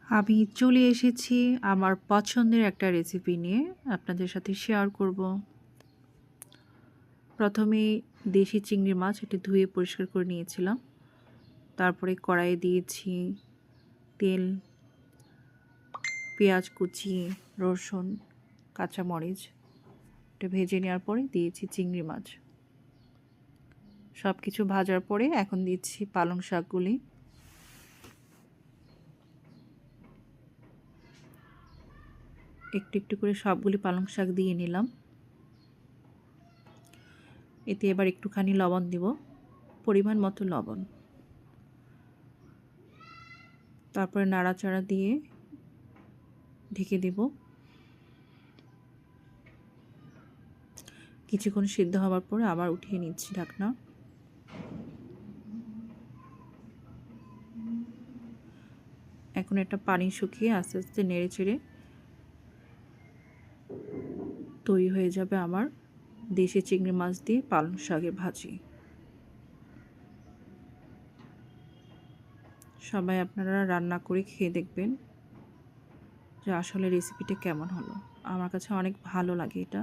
আমি চলে এসেছি আমার পছন্দের একটা রেসিপি নিয়ে আপনাদের সাথে শেয়ার করব। প্রথমে দেশি চিংড়ি মাছ এটি ধুয়ে পরিষ্কার করে নিয়েছিলাম। তারপরে কড়াইয়ে দিয়েছি তেল, পেঁয়াজ কুচি, রসুন, কাঁচামরিচ। এটা ভেজে নেওয়ার পরে দিয়েছি চিংড়ি মাছ। সব কিছু ভাজার পরে এখন দিচ্ছি পালং শাকগুলি। একটু একটু করে সবগুলি পালং শাক দিয়ে নিলাম। এতে এবার একটুখানি লবণ দিব, পরিমাণ মতো লবণ। তারপরে নাড়াচাড়া দিয়ে ঢেকে দেব। কিছুক্ষণ সিদ্ধ হওয়ার পরে আবার উঠিয়ে নিচ্ছি ঢাকনা। এখন এটা পানি শুকিয়ে আস্তে আস্তে নেড়ে চেড়ে তৈরি হয়ে যাবে আমার দেশি চিংড়ি মাছ দিয়ে পালং শাকের ভাজি। সবাই আপনারা রান্না করে খেয়ে দেখবেন যে আসলে রেসিপিটা কেমন হলো। আমার কাছে অনেক ভালো লাগে এটা।